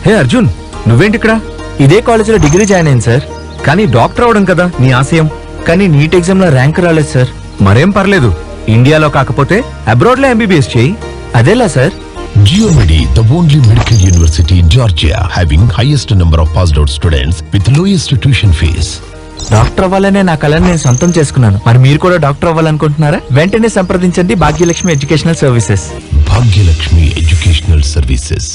హే అర్జున్, నువ్వేంటిక్కడ? ఇదే కాలేజీలో degree join అయింది సార్. కానీ డాక్టర్ అవడం కదా నీ ఆశయం. కానీ నీట్ ఎగ్జామ్ లో ర్యాంక్ రాలేదు సార్. మరేం పర్లేదు, ఇండియాలో కాకపోతే అబ్రాడ్ లో ఎంబీబీఎస్ చేయి. అదేలా sir? GeoMedi, the only medical university in Georgia, having highest number of passed out students with lowest tuition fees. Doctor అవ్వాలనే నా కళని నేను సొంతం చేసుకున్నాను. మరి మీరు కూడా డాక్టర్ అవ్వాలనుకుంటున్నారా? వెంటనే సంప్రదించండి Bhagyalakshmi educational services. Bhagyalakshmi educational services.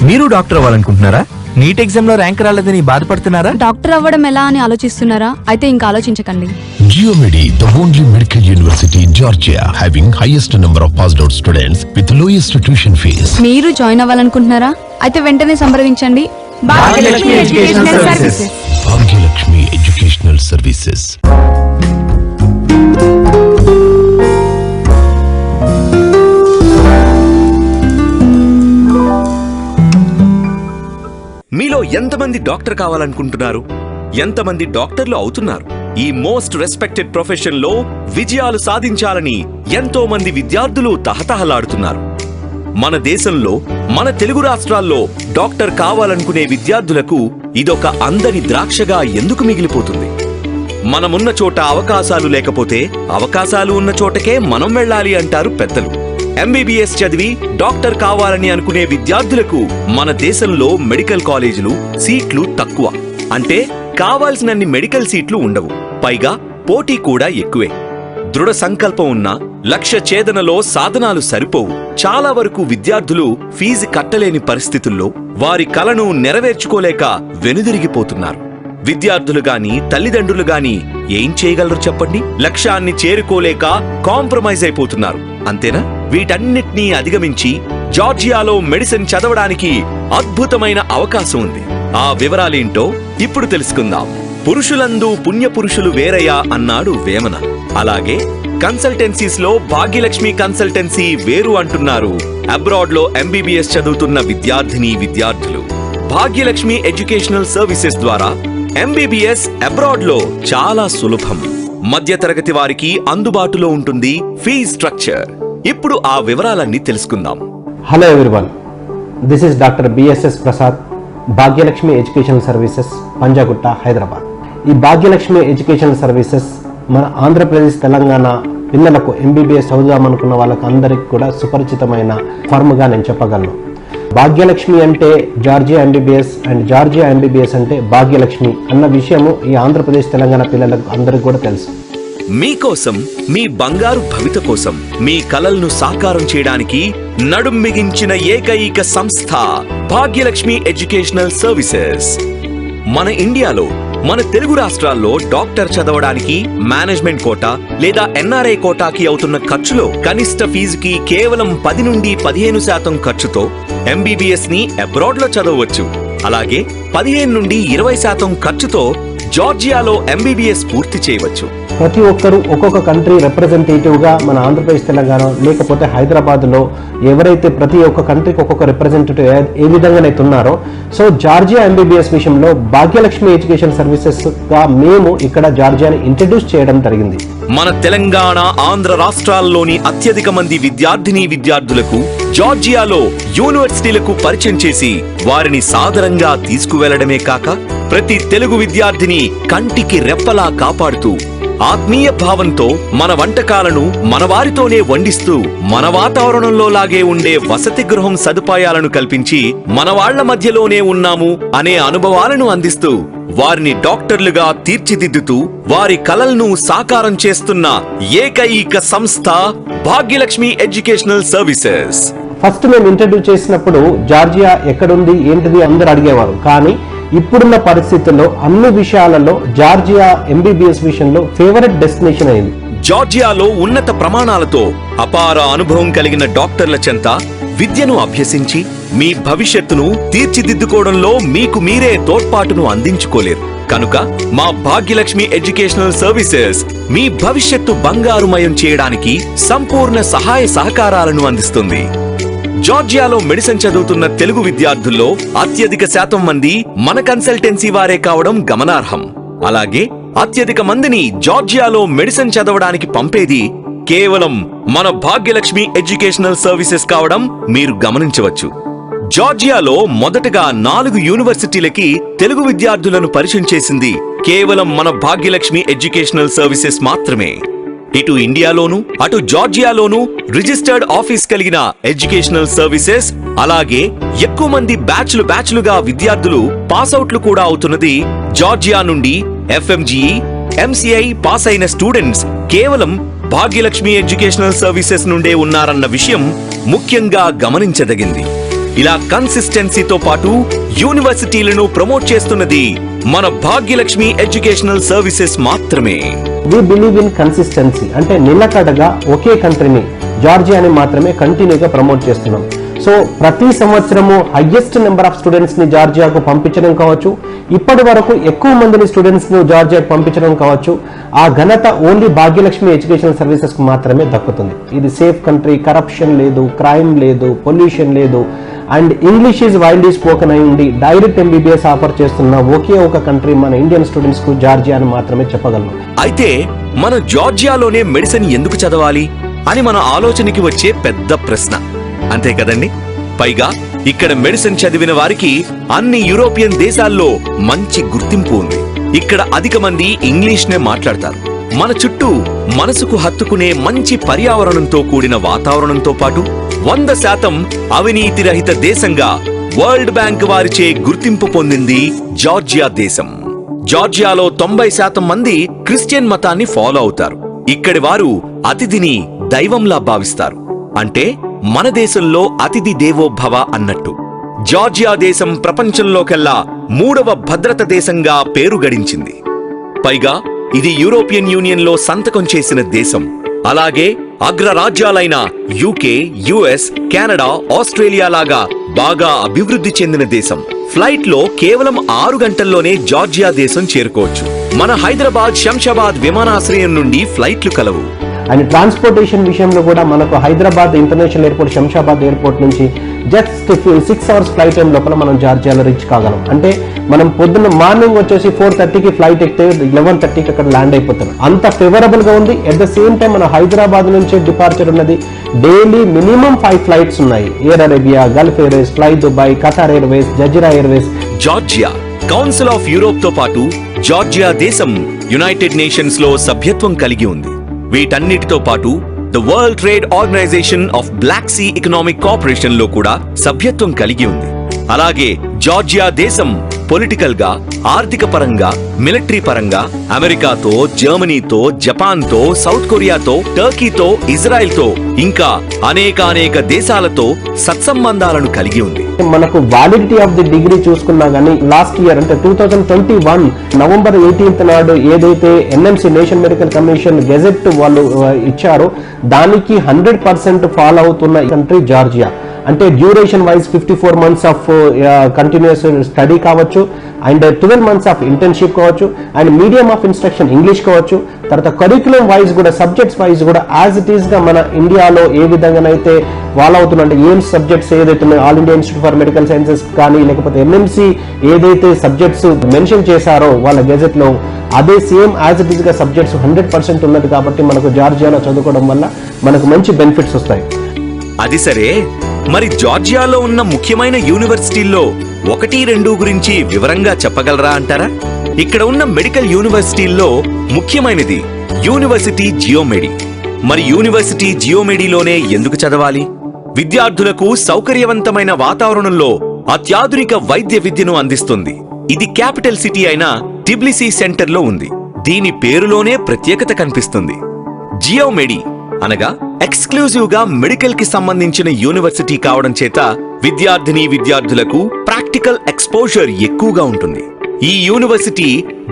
మీరు డాక్టర్ అవ్వాలనుకుంటున్నారా? నీట్ ఎగ్జామ్ లో ర్యాంక్ రాలేదని బాధపడుతున్నారా? డాక్టర్ అవ్వడం ఎలా అని ఆలోచిస్తున్నారా? అయితే ఇంకా ఆలోచించకండి. GeoMedi, the only medical university in Georgia, having highest number of passed out students with lowest tuition fees. మీరు జాయిన్ అవ్వాలనుకుంటున్నారా? అయితే వెంటనే సంప్రదించండి Bhagyalakshmi educational services. Bhagyalakshmi educational services. మీలో ఎంతమంది డాక్టర్ కావాలనుకుంటున్నారు? ఎంతమంది డాక్టర్లు అవుతున్నారు? ఈ మోస్ట్ రెస్పెక్టెడ్ ప్రొఫెషన్ లో విజయాలు సాధించాలని ఎంతో మంది విద్యార్థులు తహతహలాడుతున్నారు. మన దేశంలో, మన తెలుగు రాష్ట్రాల్లో డాక్టర్ కావాలనుకునే విద్యార్థులకు ఇదొక అందని ద్రాక్షగా ఎందుకు మిగిలిపోతుంది? మనమున్న చోట అవకాశాలు లేకపోతే అవకాశాలు ఉన్న చోటకే మనం వెళ్ళాలి అంటారు పెద్దలు. ఎంబీబీఎస్ చదివి డాక్టర్ కావాలని అనుకునే విద్యార్థులకు మన దేశంలో మెడికల్ కాలేజీలు సీట్లు తక్కువ. అంటే కావాల్సినన్ని మెడికల్ సీట్లు ఉండవు. పైగా పోటీ కూడా ఎక్కువే. దృఢ సంకల్పం ఉన్న లక్ష్య ఛేదనలో సాధనాలు సరిపోవు. చాలా వరకు విద్యార్థులు ఫీజు కట్టలేని పరిస్థితుల్లో వారి కలను నెరవేర్చుకోలేక వెనుదిరిగిపోతున్నారు. విద్యార్థులు గాని తల్లిదండ్రులు గాని ఏం చేయగలరు చెప్పండి? లక్ష్యాన్ని చేరుకోలేక కాంప్రమైజ్ అయిపోతున్నారు. అంతేనా? వీటన్నిటినీ అధిగమించి జార్జియాలో మెడిసిన్ చదవడానికి అద్భుతమైన అవకాశం ఉంది. ఆ వివరాలేంటో ఇప్పుడు తెలుసుకుందాం. పురుషులందు పుణ్యపురుషులు వేరయ్యా అన్నాడు వేమన. అలాగే కన్సల్టెన్సీస్ లో భాగ్యలక్ష్మి కన్సల్టెన్సీ వేరు అంటున్నారు అబ్రాడ్ లో ఎంబీబీఎస్ చదువుతున్న విద్యార్థులు. భాగ్యలక్ష్మి ఎడ్యుకేషనల్ సర్వీసెస్ ద్వారా ఎంబీబీఎస్ అబ్రాడ్ లో చాలా సులభం. మధ్యతరగతి వారికి అందుబాటులో ఉంటుంది ఫీజ్ స్ట్రక్చర్. ఇప్పుడు ఆ వివరాలన్నీ తెలుసుకుందాం. Hello everyone, this is doctor BSS Prasad, Bhagyalakshmi educational services, Panjagutta, Hyderabad. ఈ భాగ్యలక్ష్మి ఎడ్యుకేషనల్ సర్వీసెస్ మన ఆంధ్రప్రదేశ్, తెలంగాణ పిల్లలకు ఎంబీబీఎస్ చదువుదామనుకున్న వాళ్ళకు అందరికీ కూడా సుపరిచితమైన ఫర్మ్గా నేను చెప్పగలను. భాగ్యలక్ష్మి అంటే Georgia MBBS and Georgia MBBS అంటే భాగ్యలక్ష్మి అన్న విషయము ఈ ఆంధ్రప్రదేశ్, తెలంగాణ పిల్లలకు అందరికీ కూడా తెలుసు. మీకోసం, మీ బంగారు భవిత కోసం, మీ కలలను సాకారం చేయడానికి నడుం బిగించిన ఏకైక సంస్థ భాగ్యలక్ష్మి ఎడ్యుకేషనల్ సర్వీసెస్. మన ఇండియాలో, మన తెలుగు రాష్ట్రాల్లో డాక్టర్ చదవడానికి మేనేజ్మెంట్ కోటా లేదా ఎన్ఆర్ఐ కోటాకి అవుతున్న ఖర్చులో కనిష్ట ఫీజుకి కేవలం 10 నుండి 15% ఖర్చుతో ఎంబీబీఎస్ ని అబ్రాడ్ లో చదవవచ్చు. అలాగే 15 నుండి 20% ఖర్చుతో జార్జియాలో ఎంబీబీఎస్ పూర్తి చేయవచ్చు. ప్రతి ఒక్కరూ ఒక్కొక్క కంట్రీ రిప్రజెంటేటివ్గా మన ఆంధ్రప్రదేశ్, తెలంగాణ లేకపోతే హైదరాబాద్లో ఎవరైతే ప్రతి ఒక్క కంట్రీకి ఒక్కొక్క రిప్రజెంటేటివ్ ఏ విధంగానైతే ఉన్నారో, సో జార్జియా ఎంబీబీఎస్ విషయంలో భాగ్యలక్ష్మి ఎడ్యుకేషన్ సర్వీసెస్గా మేము ఇక్కడ జార్జియాని ఇంట్రడ్యూస్ చేయడం జరిగింది. మన తెలంగాణ, ఆంధ్ర రాష్ట్రాల్లోని అత్యధిక మంది విద్యార్థులకు జార్జియాలో యూనివర్సిటీలకు పరిచయం చేసి వారిని సాదరంగా తీసుకువెళ్లడమే కాక ప్రతి తెలుగు విద్యార్థిని కంటికి రెప్పలా కాపాడుతూ ఆత్మీయ భావంతో మన వంటకాలను మన వారితోనే వండిస్తూ మన వాతావరణంలో లాగే ఉండే వసతి గృహం సదుపాయాలను కల్పించి మన వాళ్ల మధ్యలోనే ఉన్నాము అనే అనుభవాలను అందిస్తూ వారిని డాక్టర్లుగా తీర్చిదిద్దుతూ వారి కలలను సాకారం చేస్తున్న ఏకైక సంస్థ భాగ్యలక్ష్మి ఎడ్యుకేషనల్ సర్వీసెస్. ఫస్ట్ మేము ఇంట్రడ్యూస్ చేసినప్పుడు జార్జియా ఎక్కడుంది ఏంటిది అందరూ అడిగేవారు. కానీ ఇప్పుడున్న పరిస్థితుల్లో అన్ని విషయాలలో జార్జియా ఎంబీబీఎస్ విషయంలో ఫేవరెట్ డెస్టినేషన్ అయింది. జార్జియాలో ఉన్నత ప్రమాణాలతో అపార అనుభవం కలిగిన డాక్టర్ల చెంత విద్యను అభ్యసించి మీ భవిష్యత్తును తీర్చిదిద్దుకోవడంలో మీకు మీరే తోడ్పాటును అందించుకోలేరు. కనుక మా భాగ్యలక్ష్మి ఎడ్యుకేషనల్ సర్వీసెస్ మీ భవిష్యత్తు బంగారుమయం చేయడానికి సంపూర్ణ సహాయ సహకారాలను అందిస్తుంది. జార్జియాలో మెడిసిన్ చదువుతున్న తెలుగు విద్యార్థుల్లో అత్యధిక శాతం మంది మన కన్సల్టెన్సీ వారే కావడం గమనార్హం. అలాగే అత్యధిక మందిని జార్జియాలో మెడిసిన్ చదవడానికి పంపేది కేవలం మన భాగ్యలక్ష్మి ఎడ్యుకేషనల్ సర్వీసెస్ కావడం మీరు గమనించవచ్చు. జార్జియాలో మొదటగా 4 యూనివర్సిటీలకి తెలుగు విద్యార్థులను పరిచయం చేసింది కేవలం మన భాగ్యలక్ష్మి ఎడ్యుకేషనల్ సర్వీసెస్ మాత్రమే. ఇటు ఇండియాలోను అటు జార్జియాలోను రిజిస్టర్డ్ ఆఫీస్ కలిగిన ఎడ్యుకేషనల్ సర్వీసెస్, అలాగే ఎక్కువ మంది బ్యాచ్లుగా విద్యార్థులు పాస్అవుట్లు కూడా అవుతున్నది జార్జియా నుండి. FMGE, MCI పాస్ అయిన స్టూడెంట్స్ కేవలం భాగ్యలక్ష్మి ఎడ్యుకేషనల్ సర్వీసెస్ నుండే ఉన్నారన్న విషయం ముఖ్యంగా గమనించదగింది. ఇలా కన్సిస్టెన్సీతో పాటు యూనివర్సిటీలను ప్రమోట్ చేస్తున్నది మన భాగ్యలక్ష్మి ఎడ్యుకేషనల్ సర్వీసెస్ మాత్రమే. వి బిలీవ్ ఇన్ కన్సిస్టెన్సీ, అంటే నిలకడగా ఒకే కంట్రీని జార్జియాని మాత్రమే కంటిన్యూగా ప్రమోట్ చేస్తున్నాం. సో ప్రతి సంవత్సరము హైయెస్ట్ నెంబర్ ఆఫ్ స్టూడెంట్స్ ని జార్జియాకు పంపించడం కావచ్చు, ఇప్పటి వరకు ఎక్కువ మందిని స్టూడెంట్స్ ను జార్జియాకు పంపించడం కావచ్చు, ఆ ఘనత ఓన్లీ భాగ్యలక్ష్మి ఎడ్యుకేషనల్ సర్వీసెస్ కు మాత్రమే దక్కుతుంది. ఇది సేఫ్ కంట్రీ, కరప్షన్ లేదు, క్రైమ్ లేదు, పొల్యూషన్ లేదు, and English is wildly spoken అయి ఉండి డైరెక్ట్ MBBS ఆఫర్ చేస్తున్న ఒకే ఒక కంట్రీ మన ఇండియన్ స్టూడెంట్స్ కు జార్జియా అని మాత్రమే చెప్పగలను. అయితే మన జార్జియాలోనే మెడిసిన్ ఎందుకు చదవాలి అని మన ఆలోచనకి వచ్చే పెద్ద ప్రశ్న, అంతే కదండి? పైగా ఇక్కడ మెడిసిన్ చదివిన వారికి అన్ని యూరోపియన్ దేశాల్లో మంచి గుర్తింపు ఉంది. ఇక్కడ అధిక మంది ఇంగ్లీష్ నే మాట్లాడతారు. మన చుట్టూ మనసుకు హత్తుకునే మంచి పర్యావరణంతో కూడిన వాతావరణంతో పాటు 100% అవినీతి రహిత దేశంగా వరల్డ్ బ్యాంక్ వారిచే గుర్తింపు పొందింది జార్జియా దేశం. జార్జియాలో 90% మంది క్రిస్టియన్ మతాన్ని ఫాలో అవుతారు. ఇక్కడి వారు అతిథిని దైవంలా భావిస్తారు. అంటే మన దేశంలో అతిథి దేవో భవ అన్నట్టు. జార్జియా దేశం ప్రపంచంలోకెల్లా 3వ భద్రత దేశంగా పేరు గడించింది. పైగా ఇది యూరోపియన్ యూనియన్ లో సంతకం చేసిన దేశం. అలాగే అగ్రరాజ్యాలైన UK, US, కెనడా, ఆస్ట్రేలియా లాగా బాగా అభివృద్ధి చెందిన దేశం. ఫ్లైట్ లో కేవలం 6 గంటల్లోనే జార్జియా దేశం చేరుకోవచ్చు. మన హైదరాబాద్ శంషాబాద్ విమానాశ్రయం నుండి ఫ్లైట్లు కలవు. అండ్ ట్రాన్స్పోర్టేషన్ విషయంలో కూడా మనకు Hyderabad international airport, Shamshabad airport నుంచి జస్ట్ 6 అవర్స్ ఫ్లైట్ టైం లోపల మనం జార్జియాలో రీచ్ కాగలం. అంటే మనం పొద్దున్న మార్నింగ్ వచ్చేసి 4:30కి ఫ్లైట్ ఎక్కితే 11:30కి అక్కడ ల్యాండ్ అయిపోతాం. అంత ఫేవరబుల్ గా ఉంది. ఎట్ ద సేమ్ టైం మన హైదరాబాద్ నుంచి డిపార్చర్ ఉన్నది. డైలీ మినిమం 5 ఫ్లైట్స్ ఉన్నాయి. Air Arabia, Gulf Airways, fly Dubai, Qatar Airways, Jazeera Airways. Georgia council of Europe తో పాటు జార్జియా దేశం యునైటెడ్ నేషన్స్ లో సభ్యత్వం కలిగి ఉంది. వీటన్నిటితో పాటు the world trade organisation of black sea economic cooperation లో కూడా సభ్యత్వం కలిగి ఉంది. అలాగే జార్జియా దేశం పొలిటికల్ గా, ఆర్థిక పరంగా, మిలిటరీ పరంగా అమెరికాతో, జర్మనీతో, జపాన్తో, సౌత్ కొరియాతో, టర్కీతో, ఇజ్రాయెల్ తో ఇంకా అనేక దేశాలతో సత్సంబంధాలను కలిగి ఉంది. మనకు వాలిడిటీ ఆఫ్ ది డిగ్రీ చూసుకున్నా గానీ లాస్ట్ ఇయర్ అంటే 2021 నవంబర్ 18th నాడు ఏదైతే NMC national medical commission gazette వాళ్ళు ఇచ్చారో దానికి 100% ఫాలో అవుతున్న కంట్రీ జార్జియా. అంటే duration wise 54 months of continuous study కావచ్చు, అండ్ 12 months ఆఫ్ ఇంటర్న్షిప్ కావచ్చు, and medium of instruction English కావచ్చు. తర్వాత కరిక్యులం వైజ్ కూడా, సబ్జెక్ట్స్ వైజ్ కూడా యాజ్ ఇట్ ఈస్ గా మన ఇండియాలో ఏ విధంగానైతే ఫాలో అవుతున్నా అంటే ఏం సబ్జెక్ట్స్ ఏదైతే all India institute for medical sciences కానీ లేకపోతే NMC ఏదైతే సబ్జెక్ట్స్ మెన్షన్ చేశారో వాళ్ళ గెజెట్ లో అదే సేమ్ యాజ్ ఇట్ ఈస్ గా సబ్జెక్ట్స్ 100% ఉన్నది. కాబట్టి మనకు జార్జియాలో చదువుకోవడం వల్ల మనకు మంచి బెనిఫిట్స్ వస్తాయి. అది సరే, మరి జార్జియాలో ఉన్న ముఖ్యమైన యూనివర్సిటీల్లో 1-2 గురించి వివరంగా చెప్పగలరా అంటారా? ఇక్కడ ఉన్న మెడికల్ యూనివర్సిటీల్లో ముఖ్యమైనది యూనివర్సిటీ జియోమెడి. మరి యూనివర్సిటీ జియోమెడిలోనే ఎందుకు చదవాలి? విద్యార్థులకు సౌకర్యవంతమైన వాతావరణంలో అత్యాధునిక వైద్య విద్యను అందిస్తుంది. ఇది క్యాపిటల్ సిటీ అయిన టిబ్లిసీ సెంటర్లో ఉంది. దీని పేరులోనే ప్రత్యేకత కనిపిస్తుంది. జియోమెడి అనగా ఎక్స్క్లూజివ్ గా మెడికల్ కి సంబంధించిన యూనివర్సిటీ కావడం చేత విద్యార్థులకు ప్రాక్టికల్ ఎక్స్పోజర్ ఎక్కువగా ఉంటుంది. ఈ యూనివర్సిటీ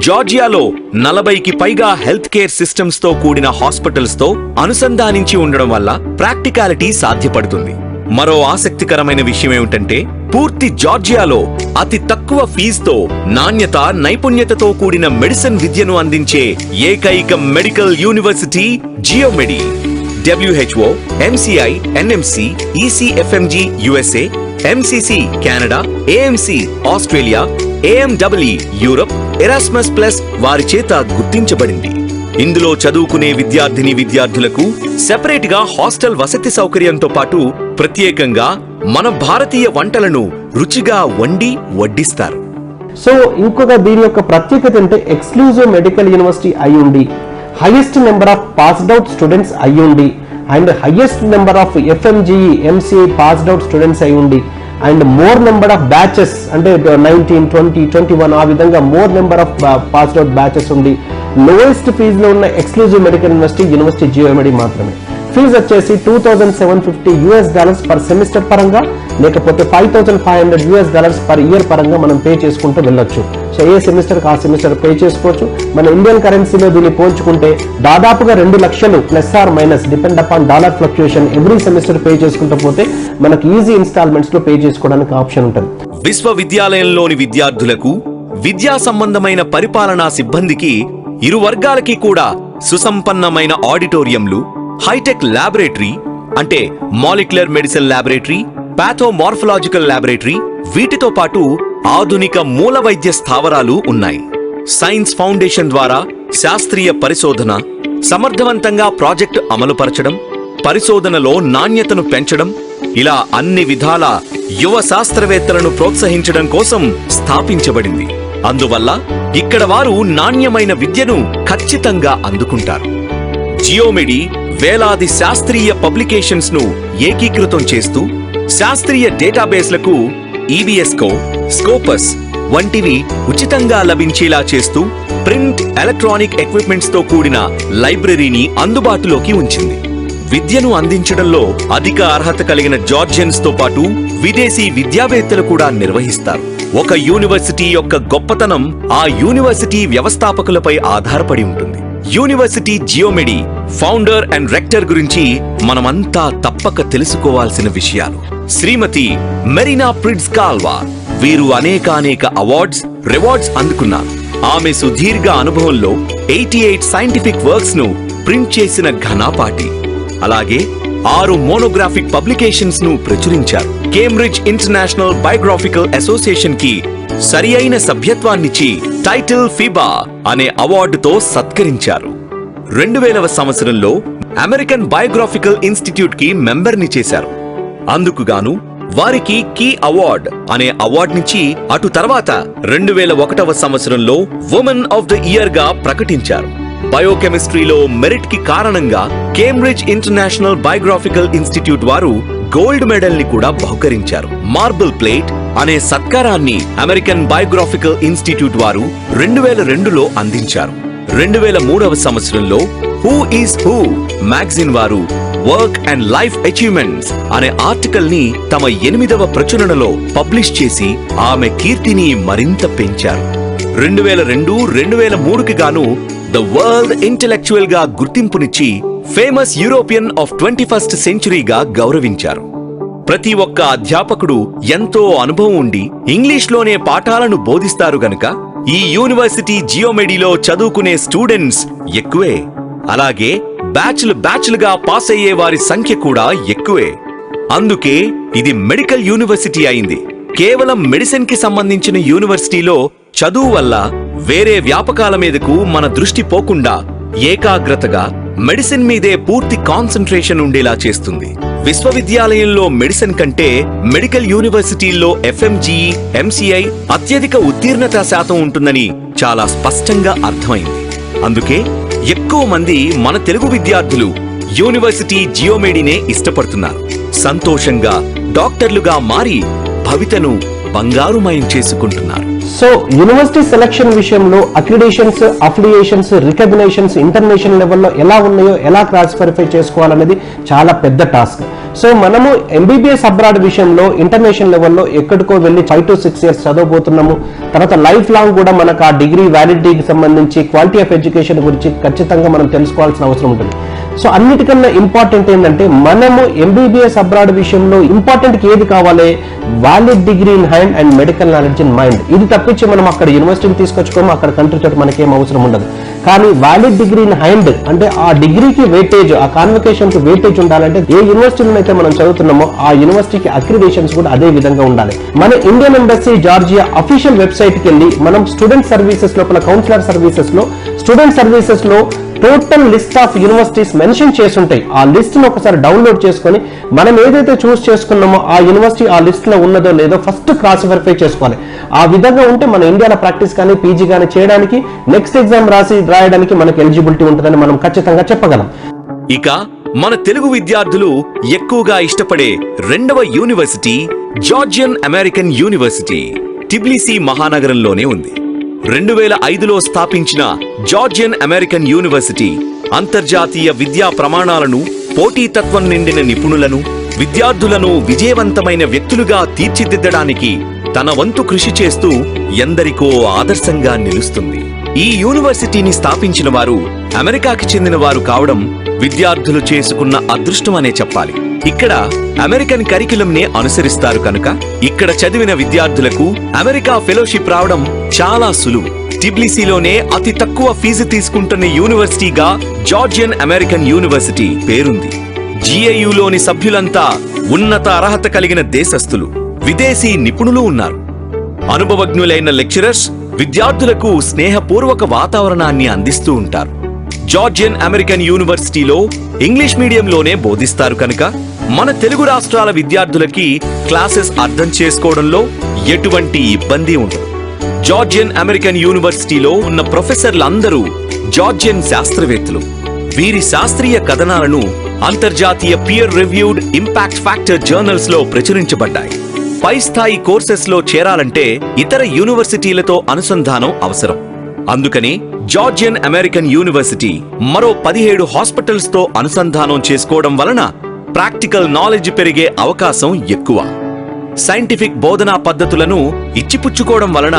జార్జియాలో 40కి పైగా హెల్త్ కేర్ సిస్టమ్స్ తో కూడిన హాస్పిటల్స్ తో అనుసంధానించి ఉండడం వల్ల ప్రాక్టికాలిటీ సాధ్యపడుతుంది. మరో ఆసక్తికరమైన విషయం ఏమిటంటే పూర్తి జార్జియాలో అతి తక్కువ ఫీజుతో నాణ్యత, నైపుణ్యతతో కూడిన మెడిసిన్ విద్యను అందించే ఏకైక medical university GeoMedi. WHO, MCI, NMC, ECFMG USA, MCC Canada, AMC Australia, AMWE Europe, Erasmus plus వారి చేత గుర్తించబడింది. ఇందులో చదువుకునే విద్యార్థులకు సెపరేట్ గా హాస్టల్ వసతి సౌకర్యంతో పాటు ప్రత్యేకంగా మన భారతీయ వంటలను రుచిగా వండి వడ్డిస్తారు. సో ఇంకొక దీని యొక్క ప్రత్యేకత అంటే ఎక్స్క్లూజివ్ మెడికల్ యూనివర్సిటీ అయ్యుండి, highest number of passed out students అయ్యుండి, and highest number of FMGE MCA passed out students అయ్యుండి, and more number of batches అంటే 19, 20, 21 ఆ విధంగా more number of passed out batches ఉండి, లోయెస్ట్ ఫీజులో ఉన్న ఎక్స్క్లూజివ్ మెడికల్ యూనివర్సిటీ జియోమెడి మాత్రమే. ఫీజు వచ్చేసి $2,750 పర్ సెమిస్టర్ పరంగా, లేకపోతే $5,500 పర్ ఇయర్ పరంగా మనం పే చేసుకుంటూ వెళ్ళొచ్చు. సో ఏ సెమిస్టర్ ఆ సెమిస్టర్ పే చేసుకోవచ్చు. మన ఇండియన్ కరెన్సీలో దీన్ని పోల్చుకుంటే దాదాపుగా 2 లక్షలు plus or minus depend upon dollar fluctuation every semester pay చేసుకుంటూ పోతే మనకి ఈజీ ఇన్స్టాల్మెంట్స్ లో పే చేసుకోవడానికి ఆప్షన్ ఉంటుంది. విశ్వవిద్యాలయంలోని విద్యార్థులకు, విద్యా సంబంధమైన పరిపాలనా సిబ్బందికి ఇరు వర్గాలకి కూడా సుసంపన్నమైన ఆడిటోరియంలు, హైటెక్ ల్యాబొరేటరీ అంటే మాలిక్యులర్ మెడిసిన్ ల్యాబొరేటరీ, పాథోమార్ఫలాజికల్ ల్యాబొరేటరీ, వీటితో పాటు ఆధునిక మూల వైద్య స్థావరాలు ఉన్నాయి. సైన్స్ ఫౌండేషన్ ద్వారా శాస్త్రీయ పరిశోధన, సమర్థవంతంగా ప్రాజెక్టు అమలుపరచడం, పరిశోధనలో నాణ్యతను పెంచడం, ఇలా అన్ని విధాల యువ శాస్త్రవేత్తలను ప్రోత్సహించడం కోసం స్థాపించబడింది. అందువల్ల ఇక్కడ వారు నాణ్యమైన విద్యను ఖచ్చితంగా అందుకుంటారు. జియోమెడి వేలాది శాస్త్రీయ పబ్లికేషన్స్ ను ఏకీకృతం చేస్తూ శాస్త్రీయ డేటాబేస్లకు EBSCO, స్కోపస్ వంటివి ఉచితంగా లభించేలా చేస్తూ ప్రింట్, ఎలక్ట్రానిక్ ఎక్విప్మెంట్స్ తో కూడిన లైబ్రరీని అందుబాటులోకి ఉంచింది. విద్యను అందించడంలో అధిక అర్హత కలిగిన జార్జియన్స్ తో పాటు విదేశీ విద్యావేత్తలు కూడా నిర్వహిస్తారు. ఒక యూనివర్సిటీ యొక్క గొప్పతనం ఆ యూనివర్సిటీ వ్యవస్థాపకులపై ఆధారపడి ఉంటుంది. యూనివర్సిటీ జియోమెడి ఫౌండర్ అండ్ రెక్టర్ గురించి మనమంతా తప్పక తెలుసుకోవాల్సిన విషయాలు. శ్రీమతి మెరీనా ప్రిట్జ్ కాల్వా, వీరు అనేక అవార్డ్స్, రివార్డ్స్ అందుకున్నారు. ఆమె సుదీర్ఘ అనుభవంలో 88 సైంటిఫిక్ వర్క్స్ ను ప్రింట్ చేసిన ఘనాపాటి. అలాగే 6 మోనోగ్రాఫిక్ పబ్లికేషన్స్ ను ప్రచురించారు. కేంబ్రిడ్జ్ ఇంటర్నేషనల్ బయోగ్రాఫికల్ అసోసియేషన్ కి సరి అయిన సభ్యత్వాన్నిచ్చి టైటిల్ ఫిబా అనే అవార్డుతో సత్కరించారు. 2000వ సంవత్సరంలో అమెరికన్ బయోగ్రాఫికల్ ఇన్స్టిట్యూట్ కి మెంబర్ని చేశారు. అందుకుగాను వారికి కీ అవార్డ్ అనే అవార్డునిచ్చి అటు తర్వాత 2001వ సంవత్సరంలో వుమెన్ ఆఫ్ ద ఇయర్ గా ప్రకటించారు. బయోకెమిస్ట్రీలో మెరిట్ కి కారణంగా కేంబ్రిడ్జ్ ఇంటర్నేషనల్ బయోగ్రాఫికల్ ఇన్స్టిట్యూట్ వారు గోల్డ్ మెడల్ ని కూడా బహుకరించారు. మార్బుల్ ప్లేట్ అనే సత్కారాన్ని అమెరికన్ బయోగ్రాఫికల్ ఇన్స్టిట్యూట్ వారు 2002లో అందించారు. 2003వ సంవత్సరంలో హూ ఈస్ హూ మ్యాగజైన్ వారు వర్క్ అండ్ లైఫ్ అచీవ్మెంట్స్ అనే ఆర్టికల్ ని తమ 8వ ప్రచురణలో పబ్లిష్ చేసి ఆమె కీర్తిని మరింత పెంచారు. 2002, 2003కి గాను ద వరల్డ్ ఇంటెలెక్చువల్ గా గుర్తింపునిచ్చి ఫేమస్ యూరోపియన్ ఆఫ్ 21st సెంచురీగా గౌరవించారు. ప్రతి ఒక్క అధ్యాపకుడు ఎంతో అనుభవం ఉండి ఇంగ్లీష్లోనే పాఠాలను బోధిస్తారు గనుక ఈ యూనివర్సిటీ జియోమెడిలో చదువుకునే స్టూడెంట్స్ ఎక్కువే. అలాగే బ్యాచ్లుగా పాస్ అయ్యే వారి సంఖ్య కూడా ఎక్కువే. అందుకే ఇది మెడికల్ యూనివర్సిటీ అయింది. కేవలం మెడిసిన్ కి సంబంధించిన యూనివర్సిటీలో చదువు వల్ల వేరే వ్యాపకాల మీదకు మన దృష్టి పోకుండా ఏకాగ్రతగా మెడిసిన్ మీదే పూర్తి కాన్సంట్రేషన్ ఉండేలా చేస్తుంది. విశ్వవిద్యాలయంలో మెడిసిన్ కంటే మెడికల్ యూనివర్సిటీల్లో FMGE, MCI అత్యధిక ఉత్తీర్ణతా శాతం ఉంటుందని చాలా స్పష్టంగా అర్థమైంది. అందుకే ఎక్కువ మంది మన తెలుగు విద్యార్థులు యూనివర్సిటీ జియోమెడినే ఇష్టపడుతున్నారు. సంతోషంగా డాక్టర్లుగా మారి భవితను బంగారుమయం చేసుకుంటున్నారు. సో యూనివర్సిటీ సెలక్షన్ విషయంలో అక్రిడేషన్స్, అఫిలియేషన్స్, రికగ్నేషన్స్ ఇంటర్నేషనల్ లెవెల్లో ఎలా ఉన్నాయో ఎలా క్రాస్ వెరిఫై చేసుకోవాలనేది చాలా పెద్ద టాస్క్. సో మనము MBBS అబ్రాడ్ విషయంలో ఇంటర్నేషనల్ లెవెల్లో ఎక్కడికో వెళ్ళి 5 to 6 years చదవబోతున్నాము. తర్వాత లైఫ్ లాంగ్ కూడా మనకు ఆ డిగ్రీ వ్యాలిడిటీకి సంబంధించి క్వాలిటీ ఆఫ్ ఎడ్యుకేషన్ గురించి ఖచ్చితంగా మనం తెలుసుకోవాల్సిన అవసరం ఉంటుంది. సో అన్నిటికన్నా ఇంపార్టెంట్ ఏంటంటే మనము MBBS అబ్రాడ్ విషయంలో ఇంపార్టెంట్ ఏది కావాలి? Valid degree in hand and medical knowledge in mind. ఇది తప్పించి మనం అక్కడ యూనివర్సిటీని తీసుకొచ్చుకోము, అక్కడ కంట్రీ తోటి మనకేం అవసరం ఉండదు. కానీ వ్యాలిడ్ డిగ్రీ ఇన్ హ్యాండ్ అంటే ఆ డిగ్రీకి వెయిటేజ్, ఆ కాన్వకేషన్ కి వెయిటేజ్ ఉండాలంటే ఏ యూనివర్సిటీలో అయితే మనం చదువుతున్నామో ఆ యూనివర్సిటీకి అక్రిడేషన్స్ కూడా అదే విధంగా ఉండాలి. మన Indian embassy Georgia official website కి వెళ్ళి మనం స్టూడెంట్ సర్వీసెస్ లోపల కౌన్సిలర్ సర్వీసెస్ లో స్టూడెంట్ సర్వీసెస్ లో total list of universities mention చేసి ఉంటాయి. ఆ లిస్ట్ ను ఒకసారి డౌన్లోడ్ చేసుకొని మనం ఏదైతే చూస్ చేసుకున్నామో ఆ యూనివర్సిటీ ఆ లిస్ట్ లో ఉన్నదో లేదో ఫస్ట్ క్రాస్ వెరిఫై చేసుకోవాలి. ఆ విధంగా ఉంటే మన ఇండియాలో ప్రాక్టీస్ కానీ పీజీ కానీ చేయడానికి నెక్స్ట్ ఎగ్జామ్ రాయడానికి మనకు ఎలిజిబిలిటీ ఉంటుందని మనం ఖచ్చితంగా చెప్పగలం. ఇక మన తెలుగు విద్యార్థులు ఎక్కువగా ఇష్టపడే రెండవ university Georgian American university Tbilisi మహానగరంలోనే ఉంది. 2005లో స్థాపించిన జార్జియన్ అమెరికన్ యూనివర్సిటీ అంతర్జాతీయ విద్యా ప్రమాణాలను, పోటీతత్వం నిండిన నిపుణులను, విద్యార్థులను విజయవంతమైన వ్యక్తులుగా తీర్చిదిద్దడానికి తన వంతు కృషి చేస్తూ ఎందరికో ఆదర్శంగా నిలుస్తుంది. ఈ యూనివర్సిటీని స్థాపించిన వారు అమెరికాకి చెందిన వారు కావడం విద్యార్థులు చేసుకున్న అదృష్టం అనే చెప్పాలి. ఇక్కడ అమెరికన్ కరిక్యులంనే అనుసరిస్తారు కనుక ఇక్కడ చదివిన విద్యార్థులకు అమెరికా ఫెలోషిప్ రావడం చాలా సులువు. టిబ్లిసీలోనే అతి తక్కువ ఫీజు తీసుకుంటున్న యూనివర్సిటీగా జార్జియన్ అమెరికన్ యూనివర్సిటీ పేరుంది. జిఏయులోని సభ్యులంతా ఉన్నత అర్హత కలిగిన దేశస్థులు, విదేశీ నిపుణులు ఉన్నారు. అనుభవజ్ఞులైన లెక్చరర్స్ విద్యార్థులకు స్నేహపూర్వక వాతావరణాన్ని అందిస్తూ ఉంటారు. జార్జియన్ అమెరికన్ యూనివర్సిటీలో ఇంగ్లీష్ మీడియంలోనే బోధిస్తారు కనుక మన తెలుగు రాష్ట్రాల విద్యార్థులకి క్లాసెస్ అర్థం చేసుకోవడంలో ఎటువంటి ఇబ్బంది ఉండదు. జార్జియన్ అమెరికన్ యూనివర్సిటీలో ఉన్న ప్రొఫెసర్లందరూ జార్జియన్ శాస్త్రవేత్తలు. వీరి శాస్త్రీయ కథనాలను అంతర్జాతీయ peer reviewed impact factor journals లో ప్రచురించబడ్డాయి. పై స్థాయి కోర్సెస్ లో చేరాలంటే ఇతర యూనివర్సిటీలతో అనుసంధానం అవసరం. అందుకని జార్జియన్ అమెరికన్ యూనివర్సిటీ మరో 17 హాస్పిటల్స్ తో అనుసంధానం చేసుకోవడం వలన ప్రాక్టికల్ నాలెడ్జ్ పెరిగే అవకాశం ఎక్కువ. సైంటిఫిక్ బోధనా పద్ధతులను ఇచ్చిపుచ్చుకోవడం వలన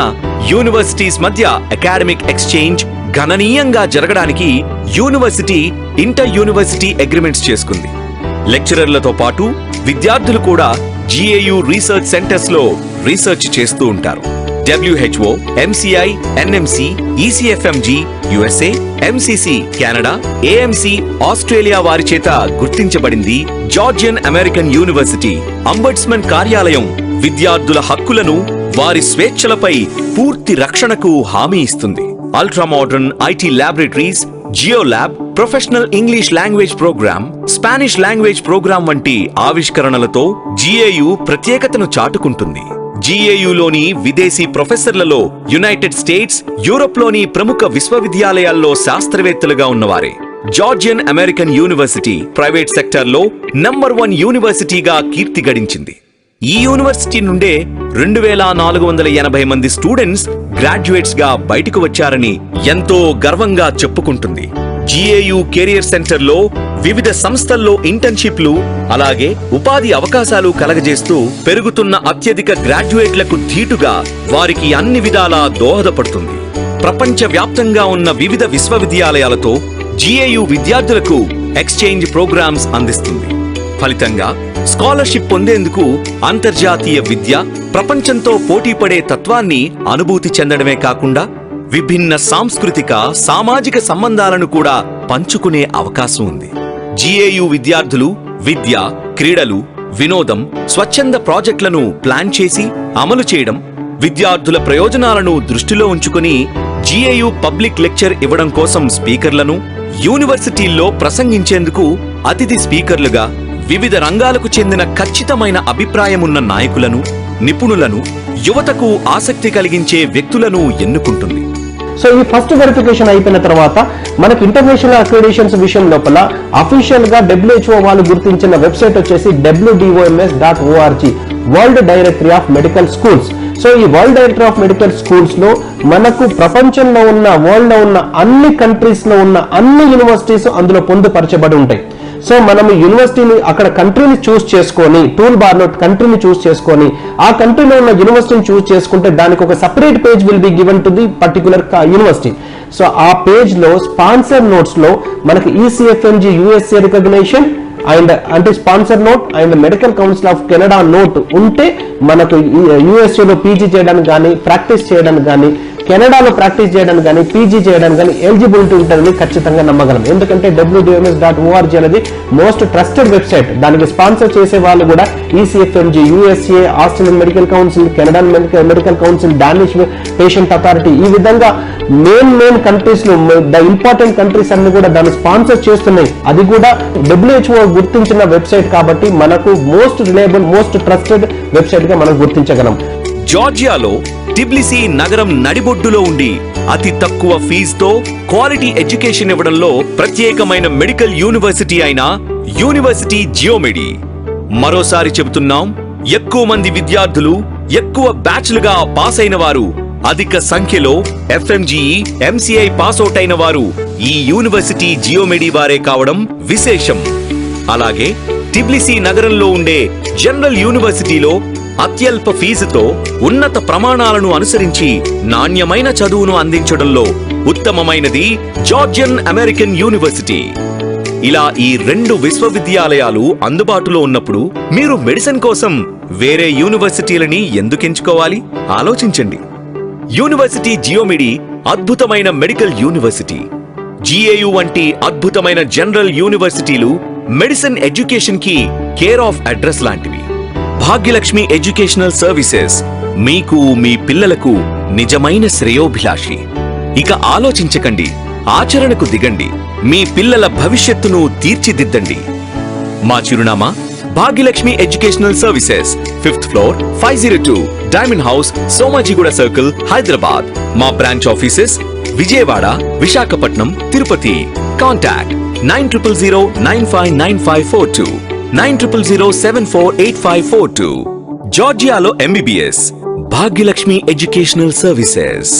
యూనివర్సిటీస్ మధ్య అకాడమిక్ ఎక్స్చేంజ్ గణనీయంగా జరగడానికి యూనివర్సిటీ ఇంటర్ యూనివర్సిటీ అగ్రిమెంట్స్ చేసుకుంది. లెక్చరర్లతో పాటు విద్యార్థులు కూడా జిఏయు రీసెర్చ్ సెంటర్స్ లో రీసెర్చ్ చేస్తూ ఉంటారు. WHO, MCI, NMC, ECFMG USA, MCC Canada, AMC Australia వారి చేత గుర్తించబడింది. జార్జియన్ అమెరికన్ యూనివర్సిటీ అంబడ్స్మన్ కార్యాలయం విద్యార్థుల హక్కులను, వారి స్వేచ్ఛలపై పూర్తి రక్షణకు హామీ ఇస్తుంది. Ultra modern IT laboratories, geo lab, professional English language programme, Spanish language programme వంటి ఆవిష్కరణలతో జిఏయు ప్రత్యేకతను చాటుకుంటుంది. జిఏయులోని విదేశీ ప్రొఫెసర్లలో యునైటెడ్ స్టేట్స్, యూరోప్లోని ప్రముఖ విశ్వవిద్యాలయాల్లో శాస్త్రవేత్తలుగా ఉన్నవారే. జార్జియన్ అమెరికన్ యూనివర్సిటీ ప్రైవేట్ సెక్టార్లో నంబర్ 1 యూనివర్సిటీగా కీర్తి గడించింది. ఈ యూనివర్సిటీ నుండే 2480 మంది స్టూడెంట్స్ గ్రాడ్యుయేట్స్ గా బయటకు వచ్చారని ఎంతో గర్వంగా చెప్పుకుంటుంది. జిఏయు కెరియర్ సెంటర్ లో వివిధ సంస్థల్లో ఇంటర్న్షిప్లు, అలాగే ఉపాధి అవకాశాలు కలగజేస్తూ పెరుగుతున్న అత్యధిక గ్రాడ్యుయేట్లకు ధీటుగా వారికి అన్ని విధాలా దోహదపడుతుంది. ప్రపంచ వ్యాప్తంగా ఉన్న వివిధ విశ్వవిద్యాలయాలతో జిఏయు విద్యార్థులకు ఎక్స్చేంజ్ ప్రోగ్రామ్స్ అందిస్తుంది. ఫలితంగా స్కాలర్షిప్ పొందేందుకు అంతర్జాతీయ విద్య, ప్రపంచంతో పోటీపడే తత్వాన్ని అనుభూతి చెందడమే కాకుండా విభిన్న సాంస్కృతిక, సామాజిక సంబంధాలను కూడా పంచుకునే అవకాశం ఉంది. జిఏయు విద్యార్థులు విద్య, క్రీడలు, వినోదం, స్వచ్ఛంద ప్రాజెక్టులను ప్లాన్ చేసి అమలు చేయడం, విద్యార్థుల ప్రయోజనాలను దృష్టిలో ఉంచుకుని జిఏయు పబ్లిక్ లెక్చర్ ఇవ్వడం కోసం స్పీకర్లను, యూనివర్సిటీల్లో ప్రసంగించేందుకు అతిథి స్పీకర్లుగా వివిధ రంగాలకు చెందిన ఖచ్చితమైన అభిప్రాయమున్న నాయకులను, నిపుణులను, యువతకు ఆసక్తి కలిగించే వ్యక్తులను ఎన్నుకుంటుంది. సో ఈ ఫస్ట్ వెరిఫికేషన్ అయిపోయిన తర్వాత మనకి ఇంటర్నేషనల్ అక్రిడిటేషన్స్ విషయం లోపల అఫీషియల్ గా WHO వాళ్ళు గుర్తించిన వెబ్సైట్ వచ్చేసి WDOMS.org, world directory of medical schools. So ఈ world directory of medical schools లో మనకు ప్రపంచంలో ఉన్న, వరల్డ్ లో ఉన్న అన్ని కంట్రీస్ లో ఉన్న అన్ని యూనివర్సిటీస్ అందులో పొందుపరచబడి ఉంటాయి. సో మనం యూనివర్సిటీని అక్కడ కంట్రీని చూస్ చేసుకొని, టూల్ బార్ లో కంట్రీని చూస్ చేసుకొని ఆ కంట్రీలో ఉన్న యూనివర్సిటీని చూస్ చేసుకుంటే దానికి ఒక separate page will be given to the particular university. So ఆ పేజ్ లో స్పాన్సర్ నోట్స్ లో మనకి ECFMG USA రికగ్నిషన్ అండ్ అంటే sponsor note and medical council of Canada note ఉంటే మనకు USA లో పీజీ చేయడానికి కానీ, ప్రాక్టీస్ చేయడానికి కానీ, కెనడాలో ప్రాక్టీస్ చేయడానికి కానీ పీజీ చేయడానికి కానీ ఎలిజిబిలిటీ ఉంటుందని ఖచ్చితంగా నమ్మగలం. ఎందుకంటే WDMS.org అనేది మోస్ట్ ట్రస్టెడ్ వెబ్సైట్. దానికి స్పాన్సర్ చేసే వాళ్ళు కూడా ECFMG, USA, Australian medical council, Canadian medical council, Danish patient authority, ఈ విధంగా మెయిన్ కంట్రీస్ లో ద ఇంపార్టెంట్ కంట్రీస్ అన్ని కూడా దాన్ని స్పాన్సర్ చేస్తున్నాయి. అది కూడా WHO గుర్తించిన వెబ్సైట్ కాబట్టి మనకు most reliable, most trusted website గా మనం గుర్తించగలం. జార్జియాలో టిబ్లిసీ నగరం నడిబొడ్డులో ఉండి అతి తక్కువ ఫీజుతో క్వాలిటీ ఎడ్యుకేషన్ ఇవ్వడంలో ప్రత్యేకమైన మెడికల్ యూనివర్సిటీ అయిన యూనివర్సిటీ జియోమెడి. మరోసారి చెబుతున్నాం, ఎక్కువ మంది విద్యార్థులు, ఎక్కువ బ్యాచ్లుగా పాస్ అయిన వారు, అధిక సంఖ్యలో FMGE, MCI పాస్అవుట్ అయిన వారు ఈ యూనివర్సిటీ జియోమెడి వారే కావడం విశేషం. అలాగే టిబ్లిసీ నగరంలో ఉండే జనరల్ యూనివర్సిటీలో అత్యల్ప ఫీజుతో ఉన్నత ప్రమాణాలను అనుసరించి నాణ్యమైన చదువును అందించడంలో ఉత్తమమైనది జార్జియన్ అమెరికన్ యూనివర్సిటీ. ఇలా ఈ 2 విశ్వవిద్యాలయాలు అందుబాటులో ఉన్నప్పుడు మీరు మెడిసిన్ కోసం వేరే యూనివర్సిటీలని ఎందుకు ఎంచుకోవాలి? ఆలోచించండి. యూనివర్సిటీ జియోమెడి అద్భుతమైన మెడికల్ యూనివర్సిటీ. GAU వంటి అద్భుతమైన జనరల్ యూనివర్సిటీలు మెడిసిన్ ఎడ్యుకేషన్ కి కేర్ ఆఫ్ అడ్రస్ లాంటివి. భాగ్యలక్ష్మి ఎడ్యుకేషనల్ సర్వీసెస్ మీకు, మీ పిల్లలకు నిజమైన శ్రేయోభిలాషి. ఇక ఆలోచించకండి, ఆచరణకు దిగండి. మీ పిల్లల భవిష్యత్తును తీర్చిదిద్దండి. మా చిరునామా Bhagyalakshmi educational services, 5th floor, 502 diamond house, Somajiguda circle, Hyderabad. మా branch offices Vijayawada, Visakhapatnam, Tirupati. Contact 9009599542, 9000748542. జార్జియాలో MBBS భాగ్యలక్ష్మి ఎడ్యుకేషనల్ సర్వీసెస్.